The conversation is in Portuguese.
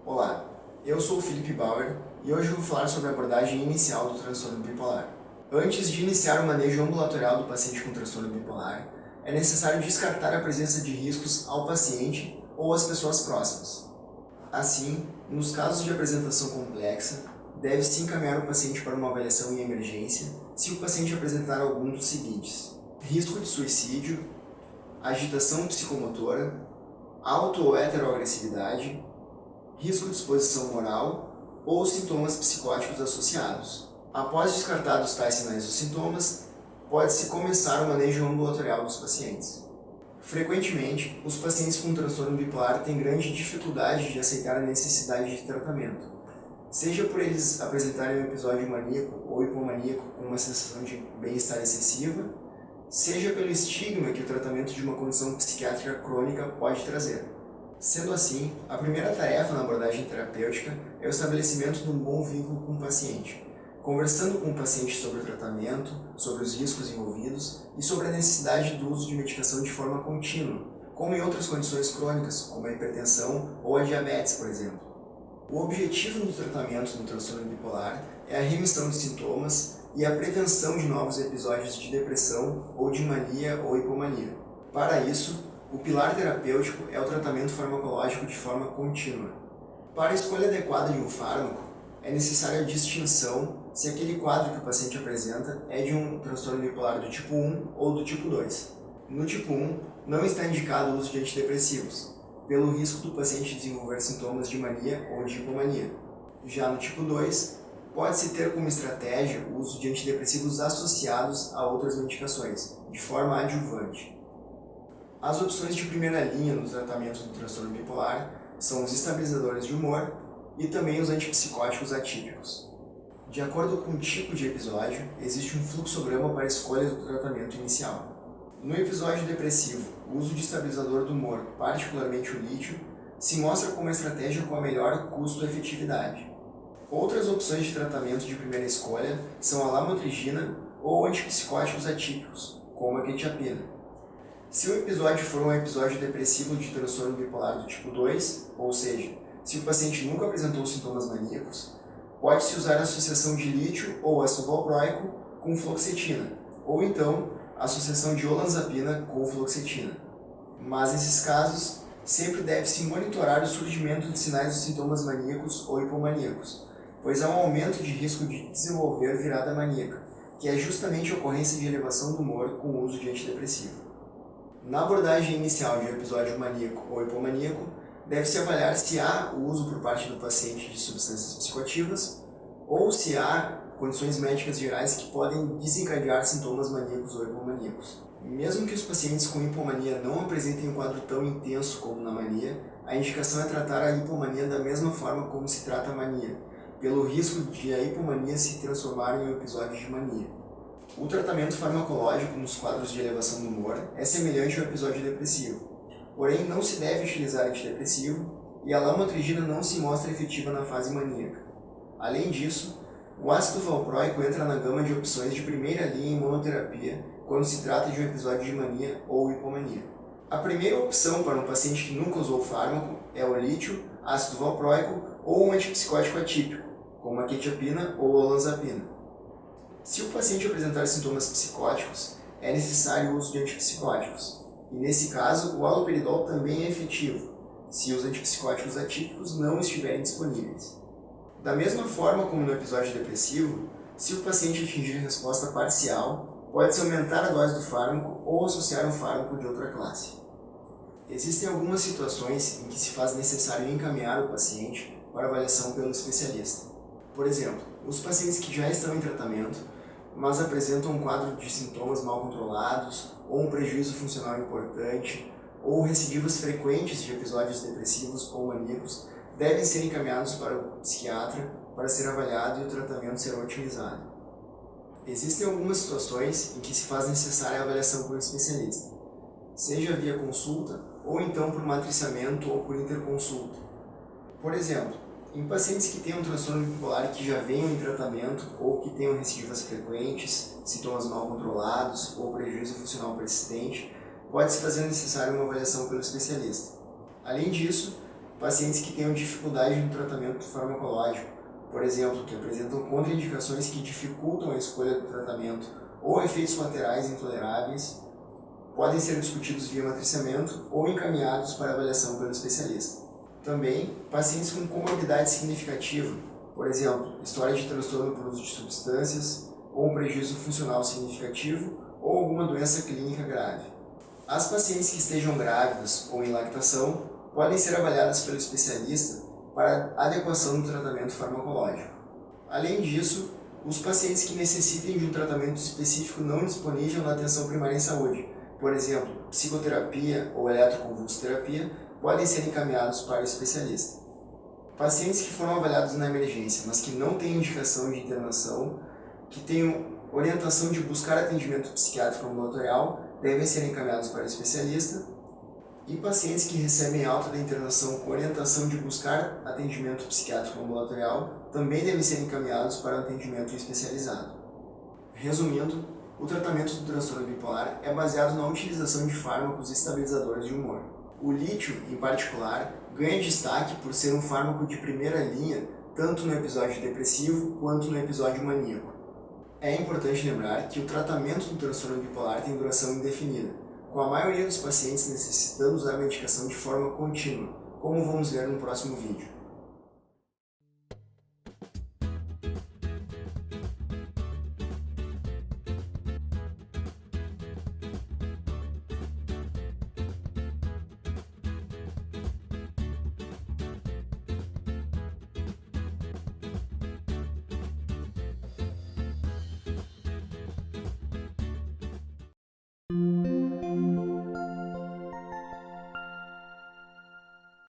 Olá, eu sou o Felipe Bauer e hoje vou falar sobre a abordagem inicial do transtorno bipolar. Antes de iniciar o manejo ambulatorial do paciente com transtorno bipolar, é necessário descartar a presença de riscos ao paciente ou às pessoas próximas. Assim, nos casos de apresentação complexa, deve-se encaminhar o paciente para uma avaliação em emergência se o paciente apresentar algum dos seguintes: risco de suicídio, agitação psicomotora, auto ou heteroagressividade, risco de exposição moral ou sintomas psicóticos associados. Após descartados tais sinais ou sintomas, pode-se começar o manejo ambulatorial dos pacientes. Frequentemente, os pacientes com transtorno bipolar têm grande dificuldade de aceitar a necessidade de tratamento, seja por eles apresentarem um episódio maníaco ou hipomaníaco com uma sensação de bem-estar excessiva, seja pelo estigma que o tratamento de uma condição psiquiátrica crônica pode trazer. Sendo assim, a primeira tarefa na abordagem terapêutica é o estabelecimento de um bom vínculo com o paciente, conversando com o paciente sobre o tratamento, sobre os riscos envolvidos e sobre a necessidade do uso de medicação de forma contínua, como em outras condições crônicas, como a hipertensão ou a diabetes, por exemplo. O objetivo do tratamento do transtorno bipolar é a remissão de sintomas e a prevenção de novos episódios de depressão ou de mania ou hipomania. Para isso, o pilar terapêutico é o tratamento farmacológico de forma contínua. Para a escolha adequada de um fármaco, é necessária a distinção se aquele quadro que o paciente apresenta é de um transtorno bipolar do tipo 1 ou do tipo 2. No tipo 1, não está indicado o uso de antidepressivos, pelo risco do paciente desenvolver sintomas de mania ou de hipomania. Já no tipo 2, pode-se ter como estratégia o uso de antidepressivos associados a outras medicações, de forma adjuvante. As opções de primeira linha no tratamento do transtorno bipolar são os estabilizadores de humor e também os antipsicóticos atípicos. De acordo com o tipo de episódio, existe um fluxograma para a escolha do tratamento inicial. No episódio depressivo, o uso de estabilizador do humor, particularmente o lítio, se mostra como a estratégia com a melhor custo-efetividade. Outras opções de tratamento de primeira escolha são a lamotrigina ou antipsicóticos atípicos, como a quetiapina. Se o episódio for um episódio depressivo de transtorno bipolar do tipo 2, ou seja, se o paciente nunca apresentou sintomas maníacos, pode-se usar a associação de lítio ou ácido valproico com fluoxetina, ou então a associação de olanzapina com fluoxetina. Mas nesses casos, sempre deve-se monitorar o surgimento de sinais dos sintomas maníacos ou hipomaníacos, pois há um aumento de risco de desenvolver virada maníaca, que é justamente a ocorrência de elevação do humor com o uso de antidepressivo. Na abordagem inicial de um episódio maníaco ou hipomaníaco, deve-se avaliar se há o uso por parte do paciente de substâncias psicoativas ou se há condições médicas gerais que podem desencadear sintomas maníacos ou hipomaníacos. Mesmo que os pacientes com hipomania não apresentem um quadro tão intenso como na mania, a indicação é tratar a hipomania da mesma forma como se trata a mania, pelo risco de a hipomania se transformar em um episódio de mania. O tratamento farmacológico nos quadros de elevação do humor é semelhante ao episódio depressivo, porém não se deve utilizar antidepressivo e a lamotrigina não se mostra efetiva na fase maníaca. Além disso, o ácido valproico entra na gama de opções de primeira linha em monoterapia quando se trata de um episódio de mania ou hipomania. A primeira opção para um paciente que nunca usou fármaco é o lítio, ácido valproico ou um antipsicótico atípico, como a quetiapina ou a olanzapina. Se o paciente apresentar sintomas psicóticos, é necessário o uso de antipsicóticos, e nesse caso o haloperidol também é efetivo, se os antipsicóticos atípicos não estiverem disponíveis. Da mesma forma como no episódio depressivo, se o paciente atingir resposta parcial, pode-se aumentar a dose do fármaco ou associar um fármaco de outra classe. Existem algumas situações em que se faz necessário encaminhar o paciente para avaliação pelo especialista. Por exemplo, os pacientes que já estão em tratamento, mas apresentam um quadro de sintomas mal controlados, ou um prejuízo funcional importante, ou recidivas frequentes de episódios depressivos ou maníacos, devem ser encaminhados para o psiquiatra para ser avaliado e o tratamento ser otimizado. Existem algumas situações em que se faz necessária a avaliação por um especialista, seja via consulta ou então por matriciamento ou por interconsulta. Por exemplo, em pacientes que têm um transtorno bipolar e que já venham em tratamento ou que tenham recidivas frequentes, sintomas mal controlados ou prejuízo funcional persistente, pode-se fazer necessária uma avaliação pelo especialista. Além disso, pacientes que tenham dificuldade no tratamento farmacológico, por exemplo, que apresentam contraindicações que dificultam a escolha do tratamento ou efeitos colaterais intoleráveis, podem ser discutidos via matriciamento ou encaminhados para avaliação pelo especialista. Também, pacientes com comorbidade significativa, por exemplo, história de transtorno por uso de substâncias, ou um prejuízo funcional significativo, ou alguma doença clínica grave. As pacientes que estejam grávidas ou em lactação podem ser avaliadas pelo especialista para adequação do tratamento farmacológico. Além disso, os pacientes que necessitem de um tratamento específico não disponível na atenção primária em saúde, por exemplo, psicoterapia ou eletroconvulsoterapia, podem ser encaminhados para o especialista. Pacientes que foram avaliados na emergência, mas que não têm indicação de internação, que tenham orientação de buscar atendimento psiquiátrico ambulatorial, devem ser encaminhados para o especialista. E pacientes que recebem alta da internação com orientação de buscar atendimento psiquiátrico ambulatorial também devem ser encaminhados para o atendimento especializado. Resumindo, o tratamento do transtorno bipolar é baseado na utilização de fármacos estabilizadores de humor. O lítio, em particular, ganha destaque por ser um fármaco de primeira linha tanto no episódio depressivo quanto no episódio maníaco. É importante lembrar que o tratamento do transtorno bipolar tem duração indefinida, com a maioria dos pacientes necessitando usar a medicação de forma contínua, como vamos ver no próximo vídeo.